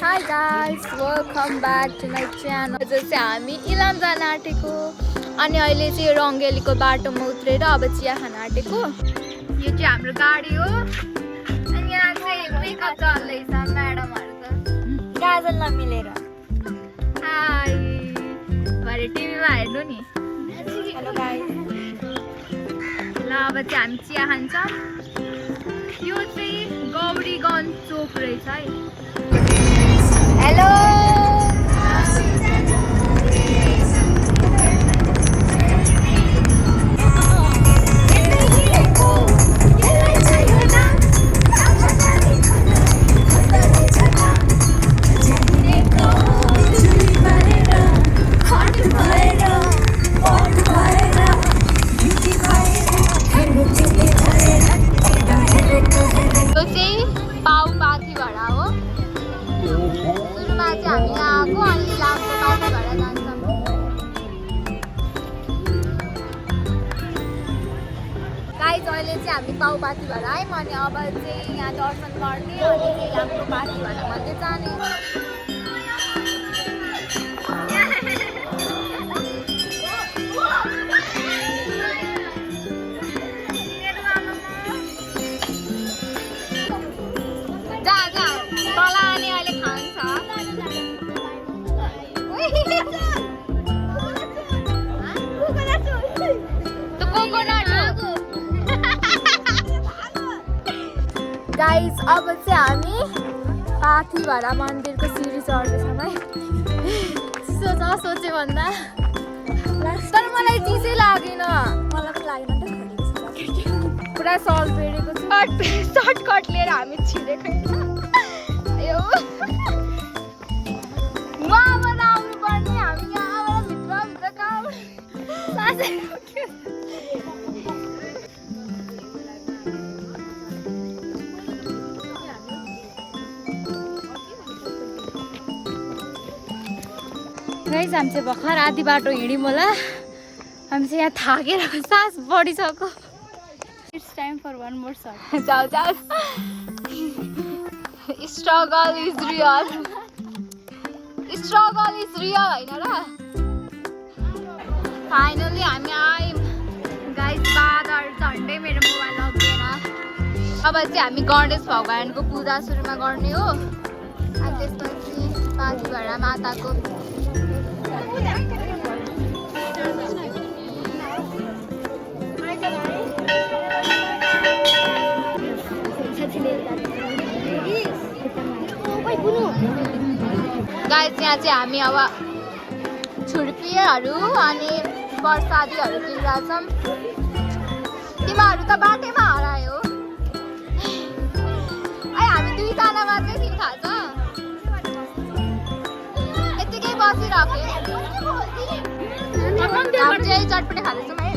Hi guys, welcome back to my channel. जैसे हामी इलाम जान आँटेको अनि अहिले चाहिँ रङ्गेलीको बाटोमा उत्रेर अब चिया खान आँटेको। यो चाहिँ हाम्रो गाडी हो अनि यहाँ चाहिँ मेकअप चल्दैछ म्याडमहरुको गाजल नमिलेर। हाय भरे टिभीमा हेर्नु नि। Hello guys. ल अब चाहिँ हामी चिया खान्छौँ। यो चाहिँ गौरीगञ्ज चोक रहेछ है। हेलो अहिले चाहिँ हामी पाउपाती भएर आयौँ अनि अब चाहिँ यहाँ दर्शन गर्ने अनि चाहिँ हाम्रो पाती भएर मात्रै जाने। जा जा तल आने अहिले खान्छ। गाइस अब चाहिँ हामी पाथिभरा मन्दिरको सिडी चढ्दैछौँ है। सोचे भन्दा तर मलाई चिसै लागेन। मलाई पनि लागेन त पुरा सल बेडेको छ। सर्टकट लिएर हामी छिरेको यो वहाँबाट आउनु पर्ने हामी यहाँबाट भित्र कहाँबाट गाइस हामी चाहिँ भर्खर आधी बाटो हिँड्यौँ होला। हामी चाहिँ यहाँ थाकेर सास बढिसक्यो। It's time for one more shot. जाऊ जाऊ। Struggle is real. Struggle is real होइन र। फाइनली हामी आयौँ। गाइस बादल झन्डै मेरो मोबाइल लग्दैन। अब चाहिँ हामी गणेश भगवानको पूजा सुरुमा गर्ने हो अनि त्यसपछि पाथिभरा माताको। गाइस यहाँ चाहिँ हामी अब छुर्पीहरू अनि प्रसादीहरू किनिरहेछौँ। तिमीहरू त बाटैमा हरायो। हामी दुईजना मात्रै थियौँ थाहा छ। यतिकै बसिरहेको चटपटे खाँदैछौँ है।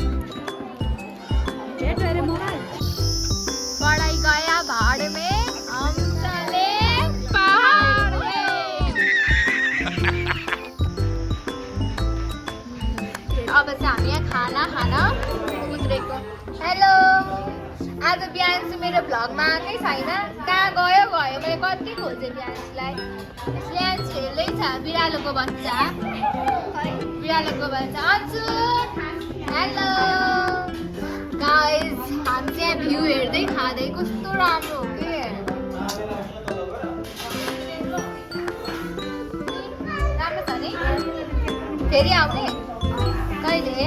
पढाइ गया भाड में हम चले पहाड में। अब चाहिँ हामी यहाँ खाना खान उत्रेको। हेलो आज बिहान चाहिँ मेरो भ्लगमा आएकै छैन। कहाँ गयो मैले कति खोजेँ बिहानलाई। बिहान हेर्दै छ बिरालोको बच्चा। बिरालोको बच्चा अन्सु। हेलो गाइस हामी चाहिँ भ्यू हेर्दै खाँदै कस्तो राम्रो हो कि। राम्रो छ नि। फेरि आउने कहिले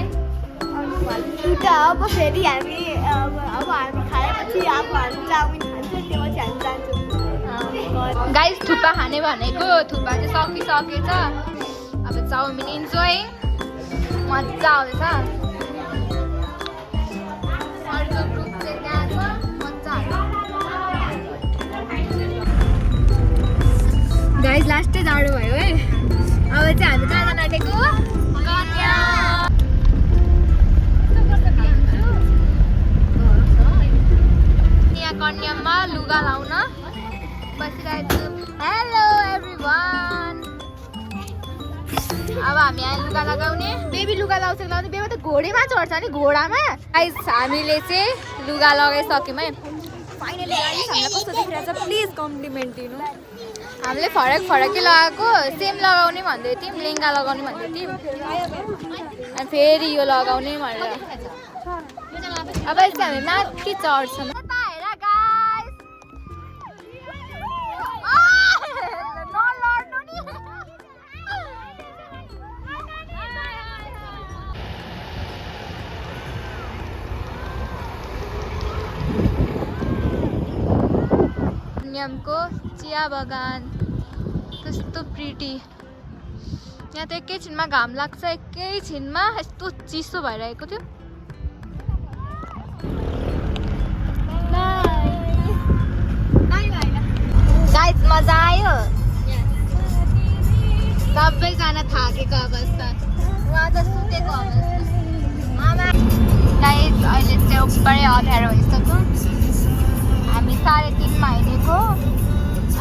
अब फेरि हामी अब हामी खाएपछि अब हामी चाउमिन खान्छौँ त्यसपछि हामी जान्छौँ। गाइस थुक्पा खाने भनेको थुक्पा चाहिँ सकिसकेछ। अब चाउमिन इन्जोय मजा आउँछ। अर्को ग्रुप चाहिँ त्यहाँ छ मजा आउँछ। गाइस लास्टै जाडो भयो है। अब चाहिँ हामी कहाँ जान आँटेको कन्या। यहाँ कन्यामा लुगा लाउन बसिरहेको छु। Hello everyone. अब हामी यहाँ लुगा लगाउने। बेबी लुगा लाउँछ लाउने। बेबी त घोडेमा चढ्छ नि घोडामा। गाइस हामीले चाहिँ लुगा लगाइसक्यौँ है। फाइनली गाइस हामीलाई कस्तो देखिरहेछ प्लिज कम्प्लिमेन्ट दिनु। हामीले फरक फरकै लगाएको सेम लगाउने भन्दै थियौँ लेहेङ्गा लगाउने भन्दै थियौँ अनि फेरि यो लगाउने भनेर अब चाहिँ हामी माथि चढ्छौँ को चिया बगान कस्तो प्रिटी यहाँ त एकैछिनमा घाम लाग्छ एकैछिनमा यस्तो चिसो भइरहेको थियो गाइस मजा आयो सबैजना थाकेको अवस्था उहाँ त सुतेको अवस्था गाइस अहिले चाहिँ उपरै अँध्यारो भइसक्यो हामी 3:30 मा हिँडेको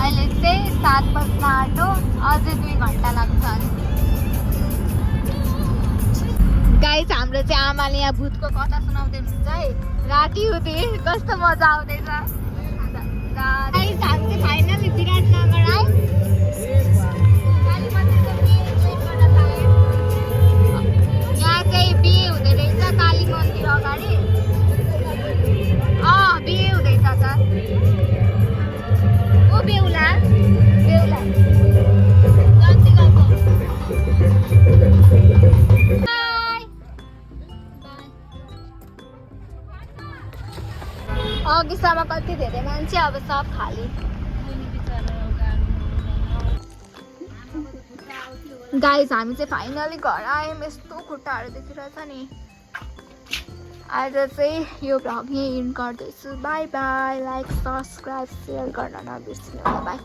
अहिले चाहिँ 7 बज्न आँट्यो अझै 2 घन्टा लाग्छ गाइस हाम्रो चाहिँ आमाले यहाँ भूतको कथा सुनाउँदै हुनुहुन्छ है राति हुँदै कस्तो मजा आउँदैछ गाइस हामी चाहिँ फाइनली विराटनगर आयो यहाँ चाहिँ बिहे हुँदै रहेछ काली मन्दिर अगाडि बिहे हुँदैछ त ओ बेहुला बेहुला जति गएको अघिसम्म कति धेरै मान्छे अब सब खाली गाइस हामी चाहिँ फाइनली घर आयौँ यस्तो खुट्टाहरू देखिरहेछ नि आज चाहिँ यो भ्लग यहीँ इन्ड गर्दैछु by by like subscribe share गर्न नबिर्सिनु बाई